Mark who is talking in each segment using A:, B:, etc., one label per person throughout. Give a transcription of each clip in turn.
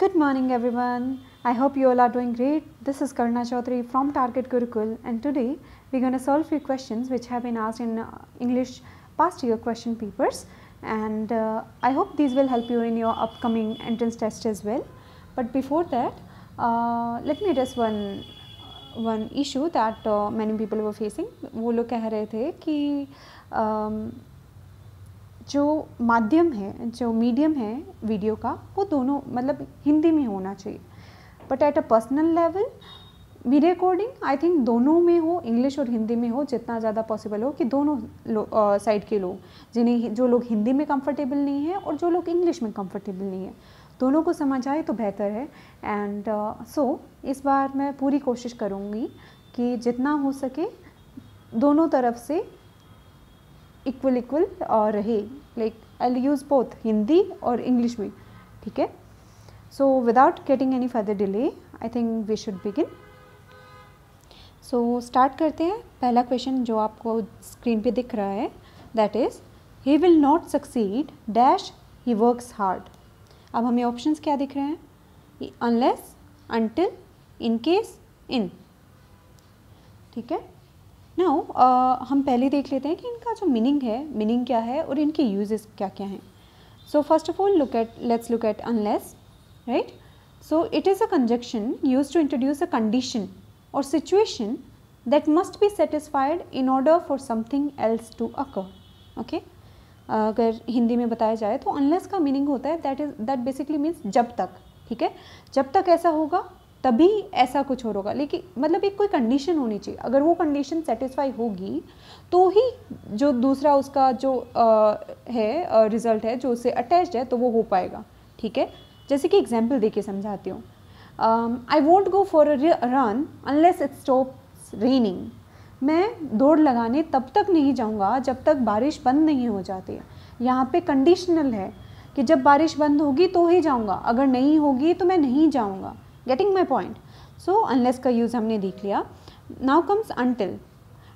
A: Good morning everyone. I hope you all are doing great. This is Karna Chaudhary from Target Gurukul, and today we're going to solve few questions which have been asked in English past year question papers, and I hope these will help you in your upcoming entrance test as well. But before that, let me address one issue that many people were facing. वो लोग कह रहे थे कि जो माध्यम है, जो मीडियम है वीडियो का, वो दोनों मतलब हिंदी में होना चाहिए, but at a personal level video recording I think दोनों में हो, इंग्लिश और हिंदी में हो, जितना ज़्यादा पॉसिबल हो कि दोनों साइड के लोग, जो लोग हिंदी में कंफर्टेबल नहीं है और जो लोग इंग्लिश में कंफर्टेबल नहीं है, दोनों को समझ आए तो बेहतर है. एंड सो इस बार मैं पूरी कोशिश करूँगी कि जितना हो सके दोनों तरफ से इक्वल रहे, like I will use both Hindi और इंग्लिश में. ठीक है, so without getting any further delay I think we should begin. So start करते हैं. पहला क्वेश्चन जो आपको स्क्रीन पे दिख रहा है, that is he will not succeed dash he works hard. अब हमें ऑप्शंस क्या दिख रहे हैं? अनलेस, अनटिल, इन केस, इन. ठीक है, नाउ हम पहले देख लेते हैं कि इनका जो मीनिंग क्या है और इनके यूजेस क्या क्या हैं. So first of all let's look at unless, right. So it is a conjunction used to introduce a condition और situation that must be satisfied in order for something else to occur. Okay, अगर हिंदी में बताया जाए तो unless का meaning होता है that basically means जब तक. ठीक है, जब तक ऐसा होगा तभी ऐसा कुछ और होगा, लेकिन मतलब एक कोई कंडीशन होनी चाहिए. अगर वो कंडीशन सेटिस्फाई होगी तो ही जो दूसरा उसका जो है रिजल्ट है जो उससे अटैच्ड है तो वो हो पाएगा. ठीक है, जैसे कि एग्जांपल देके समझाती हूँ. I won't go for a run unless it stops raining. मैं दौड़ लगाने तब तक नहीं जाऊँगा जब तक बारिश बंद नहीं हो जाती है. यहाँ पे कंडीशनल है कि जब बारिश बंद होगी तो ही जाऊँगा, अगर नहीं होगी तो मैं नहीं जाऊँगा. Getting my point. So unless का यूज़ हमने देख लिया. Now comes until.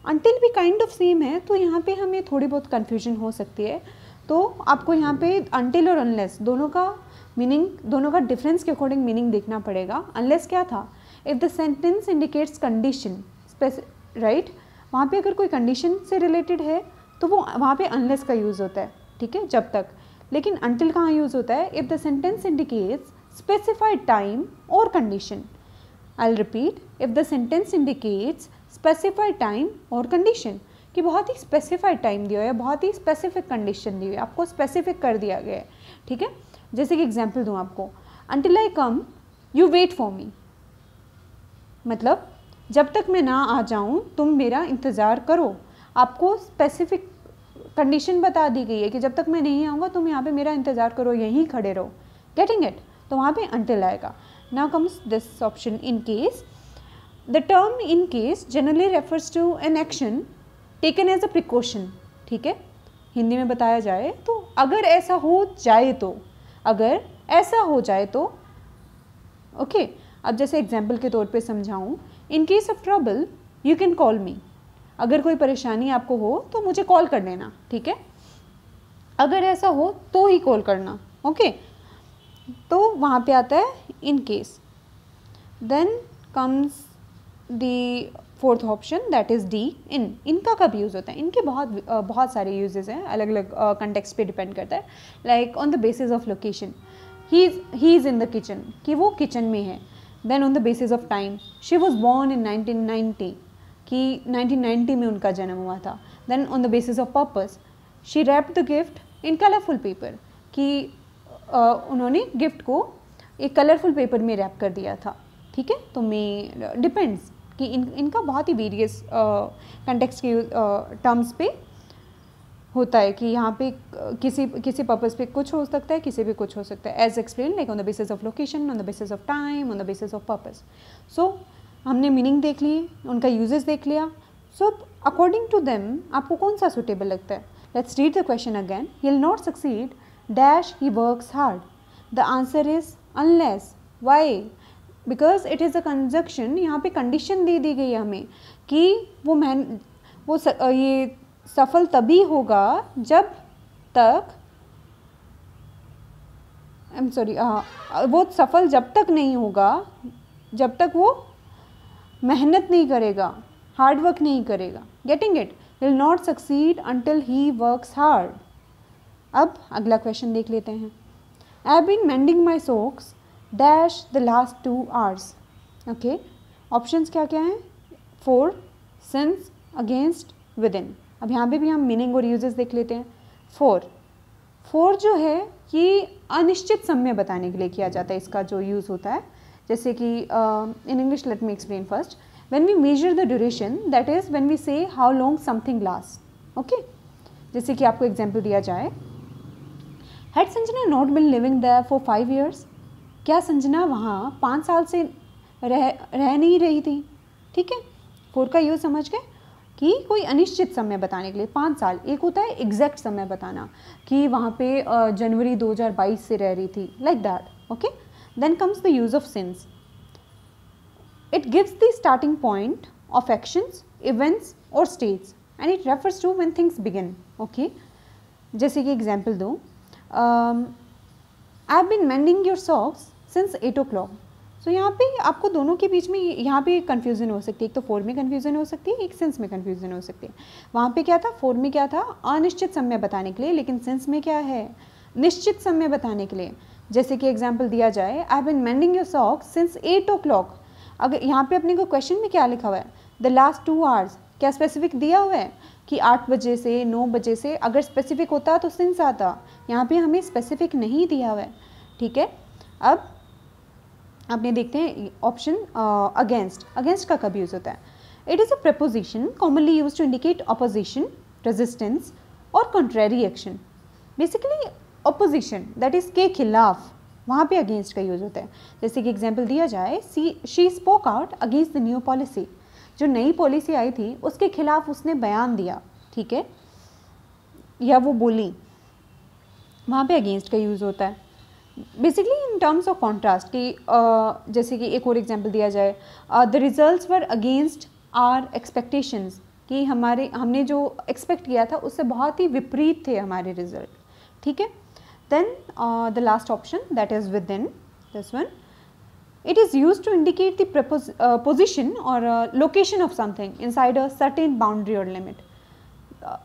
A: अनटिल भी काइंड ऑफ सेम है, तो यहाँ पे हमें थोड़ी बहुत कन्फ्यूजन हो सकती है. तो आपको यहाँ पे अनटिल और अनलेस दोनों का मीनिंग, दोनों का डिफरेंस के अकॉर्डिंग मीनिंग देखना पड़ेगा. अनलेस क्या था? If the sentence indicates condition, right, वहाँ पे अगर कोई कंडीशन से रिलेटेड है तो वो वहाँ पे अनलेस का यूज़ होता है. ठीक है, जब तक. लेकिन अनटिल कहाँ यूज़ होता है? If the sentence indicates specified time or condition. I'll repeat, if the sentence indicates specified time or condition, कि बहुत ही specified time दिया है, बहुत ही specific condition दी हुई है, आपको specific कर दिया गया है. ठीक है, जैसे कि example दूँ आपको, until I come you wait for me. मतलब जब तक मैं ना आ जाऊँ तुम मेरा इंतज़ार करो. आपको specific condition बता दी गई है कि जब तक मैं नहीं आऊँगा तुम यहाँ पे मेरा इंतज़ार करो, यहीं खड़े रहो. Getting it? तो वहाँ पे until आएगा. Now comes this option, in case. The term in case generally refers to an action taken as a precaution. ठीक है, हिंदी में बताया जाए तो अगर ऐसा हो जाए तो, अगर ऐसा हो जाए तो. ओके, अब जैसे एग्जाम्पल के तौर पे समझाऊँ, in case of trouble you can call me. अगर कोई परेशानी आपको हो तो मुझे कॉल कर लेना. ठीक है, अगर ऐसा हो तो ही कॉल करना. ओके, तो वहाँ पे आता है in case. Then comes the fourth option, that is D, in. इनका कब यूज़ होता है? इनके बहुत सारे यूजेस हैं, अलग अलग कंटेक्स्ट पे डिपेंड करता है. Like on the basis of location, he is in the kitchen, कि वो किचन में है. Then on the basis of time, she was born in 1990, कि 1990 में उनका जन्म हुआ था. Then on the basis of purpose, she wrapped the gift in colourful paper, कि उन्होंने गिफ्ट को एक कलरफुल पेपर में रैप कर दिया था. ठीक है, तो मैं डिपेंड्स कि इनका बहुत ही वेरियस कंटेक्स्ट के टर्म्स पे होता है कि यहाँ पे किसी पर्पस पे कुछ हो सकता है, किसी पे कुछ हो सकता है. As explain, like on the basis of location, on the basis of time, on the basis of purpose. So हमने मीनिंग देख लिए, उनका यूजेस देख लिया. सो अकॉर्डिंग टू देम आपको कौन सा सुटेबल लगता है? Let's read the question again. He will not succeed dash he works hard. The answer is unless. Why? Because it is a conjunction. यहाँ पे condition दे दी गई है हमें कि ये सफल तभी होगा जब तक आई एम सॉरी, वो सफल जब तक नहीं होगा जब तक वो मेहनत नहीं करेगा, हार्ड वर्क नहीं करेगा. Getting it? He will not succeed until he works hard. अब अगला क्वेश्चन देख लेते हैं. I have been mending my socks dash the last 2 hours. Okay, options क्या क्या हैं? For, since, against, within. अब यहाँ पे भी हम मीनिंग और यूजेस देख लेते हैं. फॉर जो है ये अनिश्चित समय बताने के लिए किया जाता है, इसका जो यूज़ होता है. जैसे कि in English let me explain first. When we measure the duration, that is when we say how long something last. Okay, जैसे कि आपको एग्जाम्पल दिया जाए, had Sanjana not been living there for 5 years. क्या संजना वहाँ 5 साल से रह नहीं रही थी? ठीक है, फॉर का यूज़ समझ गए कि कोई अनिश्चित समय बताने के लिए 5 साल. एक होता है एग्जैक्ट समय बताना कि वहाँ पे जनवरी 2022 से रह रही थी, like that. Okay, then comes the use of since. It gives the starting point of actions, events और states and it refers to when things begin. Okay, जैसे कि एग्जाम्पल दो, I have been mending your socks since 8 o'clock. So यहाँ पे आपको दोनों के बीच में यहाँ पे कन्फ्यूज़न हो सकती है. एक तो फॉर में कन्फ्यूज़न हो सकती है, एक सेंस में कन्फ्यूज़न हो सकती है. वहाँ पे क्या था? फॉर में क्या था? अनिश्चित समय बताने के लिए. लेकिन सेंस में क्या है? निश्चित समय बताने के लिए. जैसे कि एग्जाम्पल दिया जाए, I have been mending your socks since 8 o'clock. अगर यहाँ पे अपने को क्वेश्चन में क्या लिखा हुआ है? The last 2 hours. क्या स्पेसिफिक दिया हुआ है कि 8 बजे से 9 बजे से? अगर स्पेसिफिक होता तो सेंस आता. यहाँ पे हमें स्पेसिफिक नहीं दिया हुआ है. ठीक है, अब आपने देखते हैं ऑप्शन अगेंस्ट. अगेंस्ट का कब यूज़ होता है? It is a preposition commonly use to indicate opposition, resistance और contrary action. Basically opposition, that is के खिलाफ, वहाँ पे अगेंस्ट का यूज़ होता है. जैसे कि एग्जांपल दिया जाए, she spoke out against the new policy. जो नई पॉलिसी आई थी उसके खिलाफ उसने बयान दिया. ठीक है, या वो बोली, वहाँ पे अगेंस्ट का यूज़ होता है. Basically in terms of contrast कि जैसे कि एक और एग्जांपल दिया जाए, the results were against our expectations. कि हमने जो एक्सपेक्ट किया था उससे बहुत ही विपरीत थे हमारे रिजल्ट. ठीक है, then the last option that is within. This one, it is use to indicate the position और location of something inside a certain boundary और लिमिट.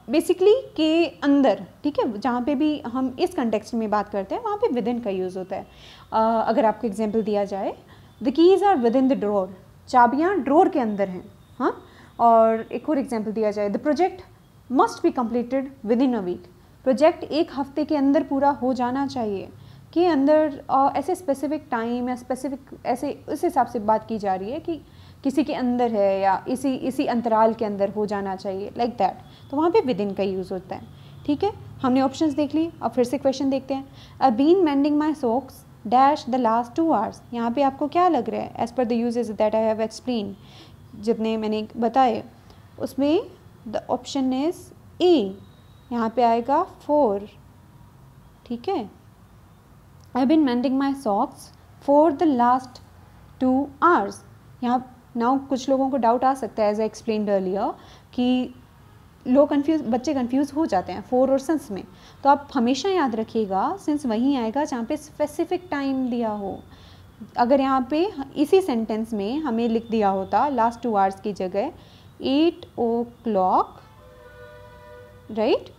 A: बेसिकली के अंदर. ठीक है, जहाँ पे भी हम इस कंटेक्स्ट में बात करते हैं वहाँ पे विद इन का यूज़ होता है. अगर आपको एग्जांपल दिया जाए, the keys are within the drawer. चाबियाँ ड्रॉर के अंदर हैं. हाँ, और एक और एग्जांपल दिया जाए, the project must be completed within a week. Project 1 हफ्ते के अंदर पूरा हो जाना चाहिए. के अंदर ऐसे स्पेसिफिक टाइम या स्पेसिफिक ऐसे उस हिसाब से बात की जा रही है कि किसी के अंदर है या इसी अंतराल के अंदर हो जाना चाहिए, लाइक दैट. तो वहाँ पे विद इन का यूज़ होता है. ठीक है, हमने ऑप्शंस देख ली. अब फिर से क्वेश्चन देखते हैं. I been mending my socks dash the last 2 hours. यहाँ पे आपको क्या लग रहा है? एज पर the uses that I have explain, जितने मैंने बताए उसमें द ऑप्शन इज ए. यहाँ पे आएगा 4. ठीक है, I been mending my socks for the last 2 hours. यहाँ नाउ कुछ लोगों को डाउट आ सकता है, एज आई एक्सप्लेन्ड अर्लियर, कि बच्चे कंफ्यूज हो जाते हैं फॉर और सिंस में. तो आप हमेशा याद रखिएगा सिंस वहीं आएगा जहाँ पे स्पेसिफिक टाइम दिया हो. अगर यहाँ पे इसी सेंटेंस में हमें लिख दिया होता लास्ट 2 hours की जगह 8 o'clock, राइट,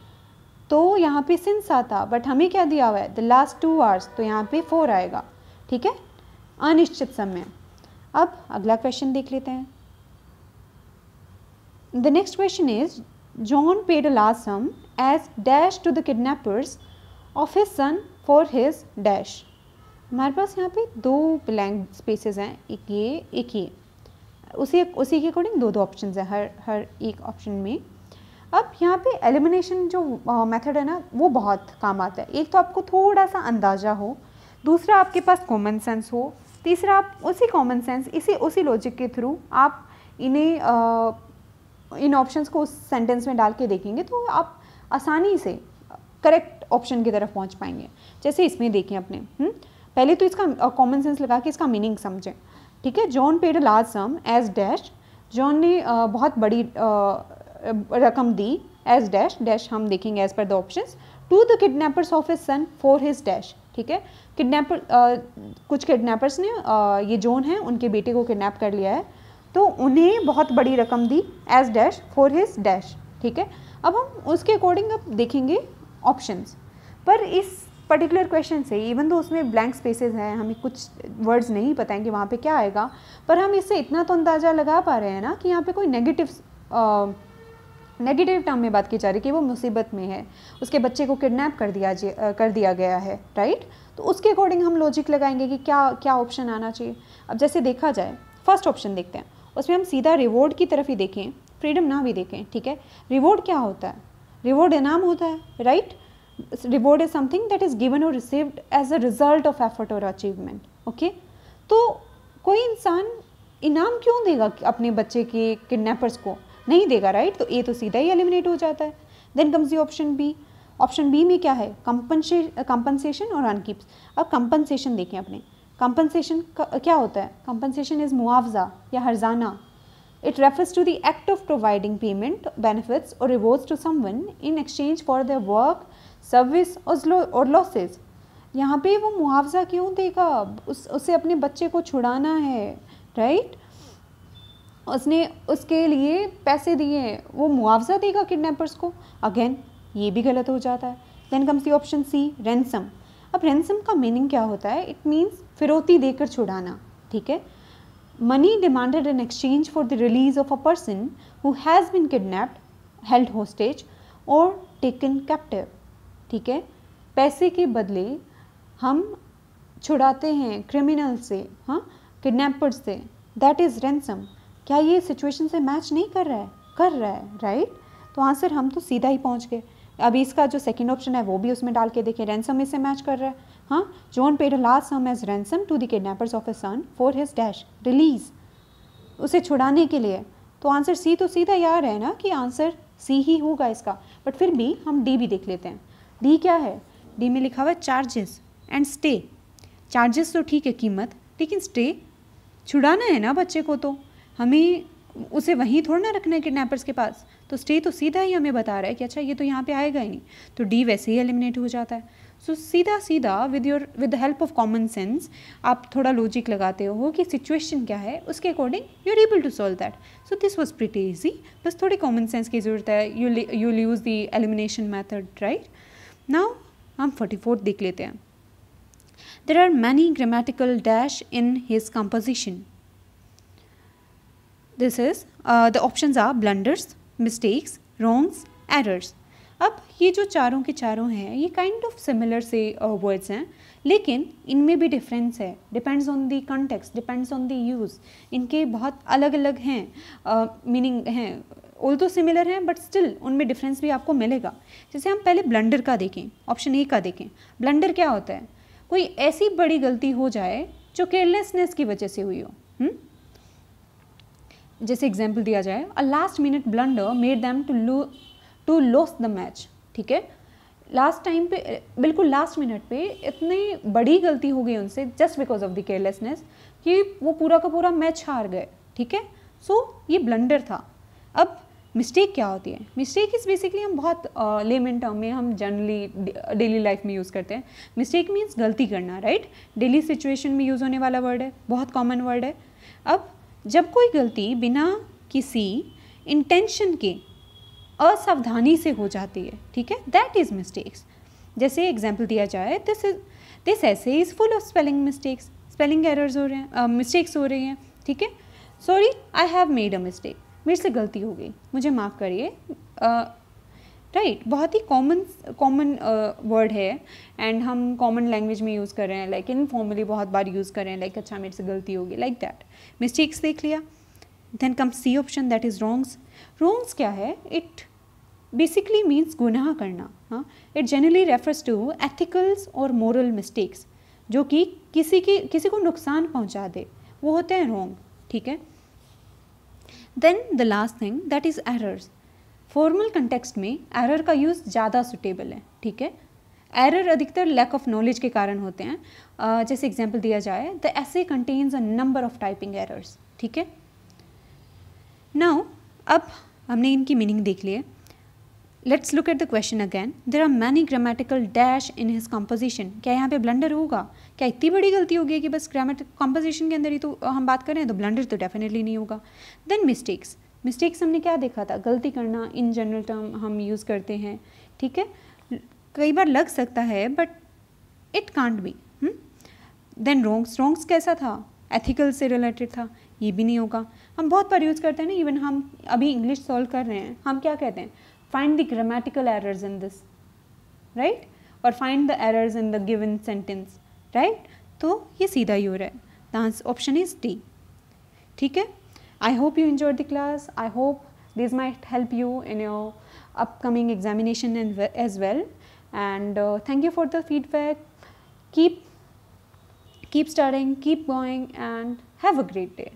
A: तो यहाँ पे सिंस आता. बट हमें क्या दिया हुआ है? द लास्ट 2 hours, तो यहाँ पे 4 आएगा. ठीक है, अनिश्चित समय. अब अगला क्वेश्चन देख लेते हैं. The next question is, John paid a large sum as dash to the kidnappers of his son for his dash. हमारे पास यहाँ पे 2 ब्लैंक स्पेसेस हैं, एक ये एक ये. उसी के अकॉर्डिंग 2 ऑप्शंस हैं हर एक ऑप्शन में. अब यहाँ पे एलिमिनेशन जो मेथड है ना, वो बहुत काम आता है. एक तो आपको थोड़ा सा अंदाज़ा हो, दूसरा आपके पास कॉमन सेंस हो, तीसरा आप उसी कॉमन सेंस उसी लॉजिक के थ्रू आप इन ऑप्शंस को उस सेंटेंस में डाल के देखेंगे तो आप आसानी से करेक्ट ऑप्शन की तरफ पहुंच पाएंगे. जैसे इसमें देखें अपने, पहले तो इसका कॉमन सेंस लगा के इसका मीनिंग समझें. ठीक है, John paid a large sum as dash. John ने बहुत बड़ी रकम दी एज डैश. डैश हम देखेंगे एज पर the options, to the kidnappers of his son for his dash. ठीक है। किडनैपर कुछ किडनैपर्स ने ये जॉन है उनके बेटे को किडनैप कर लिया है, तो उन्हें बहुत बड़ी रकम दी as dash for his dash, ठीक है। अब हम उसके अकॉर्डिंग अब देखेंगे ऑप्शंस, पर इस पर्टिकुलर क्वेश्चन से इवन तो उसमें ब्लैंक स्पेसेस हैं, हमें कुछ वर्ड्स नहीं पता है कि वहाँ पे क्या आएगा, पर हम इससे इतना तो अंदाज़ा लगा पा रहे हैं ना कि यहाँ पे कोई नेगेटिव टर्म में बात की जा रही है कि वो मुसीबत में है, उसके बच्चे को किडनैप कर दिया गया है, राइट। तो उसके अकॉर्डिंग हम लॉजिक लगाएंगे कि क्या क्या ऑप्शन आना चाहिए। अब जैसे देखा जाए फर्स्ट ऑप्शन देखते हैं, उसमें हम सीधा रिवॉर्ड की तरफ ही देखें, फ्रीडम ना भी देखें, ठीक है। रिवॉर्ड क्या होता है? रिवॉर्ड इनाम होता है, right. Reward is something that is given और received as a result of effort और अचीवमेंट, ओके। तो कोई इंसान इनाम क्यों देगा अपने बच्चे के किडनैपर्स को? नहीं देगा, राइट। तो ए तो सीधा ही एलिमिनेट हो जाता है। Then comes the option B. Option B में क्या है? कंपनसेशन और अनकीप्स। अब कंपनसेशन देखें अपने, कंपनसेशन क्या होता है? कंपनसेशन इज मुआवजा या हर्जाना। It refers to the act of providing payment, benefits or rewards to someone in exchange for their work, service or losses. यहाँ पे वो मुआवजा क्यों देगा? उसे अपने बच्चे को छुड़ाना है, राइट। उसने उसके लिए पैसे दिए, वो मुआवजा देगा किडनैपर्स को? अगेन ये भी गलत हो जाता है। Then comes the option C, ransom. अब रैंसम का मीनिंग क्या होता है? इट मीन्स फिरौती देकर छुड़ाना, ठीक है। Money demanded in exchange for the release of a person who has been kidnapped, held hostage or taken captive, ठीक है। पैसे के बदले हम छुड़ाते हैं क्रिमिनल से, हाँ, किडनैपर से, दैट इज़ रैंसम। क्या ये सिचुएशन से मैच नहीं कर रहा है? कर रहा है, राइट। तो आंसर हम तो सीधा ही पहुंच गए। अभी इसका जो सेकंड ऑप्शन है वो भी उसमें डाल के देखें, रैंसम इससे मैच कर रहा है। हाँ, John paid a large sum as ransom to the kidnappers of his son for his dash, release, उसे छुड़ाने के लिए। तो आंसर सी तो सीधा ही आ रहा है ना कि आंसर सी ही होगा इसका। बट फिर भी हम डी भी देख लेते हैं। डी क्या है? डी में लिखा हुआ है चार्जेस एंड स्टे। चार्जेस तो ठीक है, कीमत, लेकिन स्टे छुड़ाना है ना बच्चे को, तो हमें उसे वहीं थोड़ा ना रखना है किडनैपर्स के पास। तो स्टे तो सीधा ही हमें बता रहा है कि अच्छा ये तो यहाँ पे आएगा ही नहीं, तो डी वैसे ही एलिमिनेट हो जाता है। सो सीधा with the help of common sense आप थोड़ा लॉजिक लगाते हो कि सिचुएशन क्या है, उसके according you are able to solve that. So this was pretty easy, बस थोड़ी कॉमन सेंस की ज़रूरत है। You use the elimination method, right. Now हम 44 देख लेते हैं। There are many grammatical dash in his composition. This is the options are blunders, mistakes, wrongs, errors. अब ये जो चारों के चारों हैं ये काइंड ऑफ सिमिलर से वर्ड्स हैं, लेकिन इनमें भी डिफरेंस है। Depends on the context, depends on the use. इनके बहुत अलग अलग हैं, मीनिंग हैं, ऑल तो सिमिलर हैं बट स्टिल उनमें डिफरेंस भी आपको मिलेगा। जैसे हम पहले ब्लंडर का देखें, ऑप्शन ए का देखें। ब्लंडर क्या होता है? कोई ऐसी बड़ी गलती हो जाए जो केयरलेसनेस की वजह से हुई हो। जैसे एग्जाम्पल दिया जाए, a last minute blunder made them to loss the match, ठीक है। लास्ट टाइम पे, बिल्कुल लास्ट मिनट पे इतनी बड़ी गलती हो गई उनसे just because of the carelessness कि वो पूरा का पूरा मैच हार गए, ठीक है। सो ये ब्लंडर था। अब मिस्टेक क्या होती है? मिस्टेक इज़ बेसिकली हम बहुत लेमन टर्म में हम जनरली डेली लाइफ में यूज़ करते हैं। मिस्टेक मीन्स गलती करना, राइट। डेली सिचुएशन में यूज़ होने वाला वर्ड है, बहुत कॉमन वर्ड है। अब जब कोई गलती बिना किसी इंटेंशन के असावधानी से हो जाती है, ठीक है, दैट इज़ मिस्टेक्स। जैसे एग्जाम्पल दिया जाए, दिस ऐसे is full of spelling mistakes, spelling errors हो रहे हैं, मिस्टेक्स हो रही हैं, ठीक है। Sorry, I have made a mistake, मेरे से गलती हो गई, मुझे माफ़ करिए, राइट। बहुत ही कॉमन वर्ड है एंड हम कॉमन लैंग्वेज में यूज़ कर रहे हैं, लाइक इनफॉर्मली बहुत बार यूज़ कर रहे हैं, लाइक अच्छा मेरे से गलती होगी, लाइक दैट। मिस्टेक्स देख लिया। Then come C option, that is wrongs. Wrongs क्या है? इट बेसिकली मीन्स गुनाह करना। हाँ, it generally refers to ethicals और मोरल मिस्टेक्स जो कि किसी को नुकसान पहुंचा दे, वो होते हैं रॉन्ग, ठीक है। Then the last thing, that is errors. Formal context में एरर का यूज़ ज़्यादा सुटेबल है, ठीक है। एरर अधिकतर लैक ऑफ नॉलेज के कारण होते हैं। जैसे एग्जांपल दिया जाए, the essay contains a number of typing errors, ठीक है। नाउ अब हमने इनकी मीनिंग देख लिए। Let's look at the question again. There are many grammatical dash in his composition. क्या यहाँ पे ब्लंडर होगा? क्या इतनी बड़ी गलती होगी कि बस ग्रामेटिक कंपोजिशन के अंदर ही तो हम बात करें, तो ब्लंडर तो डेफिनेटली नहीं होगा. Then mistakes. मिस्टेक्स हमने क्या देखा था? गलती करना, इन जनरल टर्म हम यूज़ करते हैं, ठीक है, कई बार लग सकता है but it can't be. Then wrongs. Wrongs कैसा था? एथिकल से रिलेटेड था, ये भी नहीं होगा. हम बहुत बार यूज़ करते हैं ना, इवन हम अभी इंग्लिश सॉल्व कर रहे हैं, हम क्या कहते हैं? Find the grammatical errors in this, right, और find the errors in the given sentence, right. तो ये सीधा ही हो रहा है. The answer option is D. ठीक है. I hope you enjoyed the class. I hope this might help you in your upcoming examination as well, and thank you for the feedback. Keep studying, keep going, and have a great day.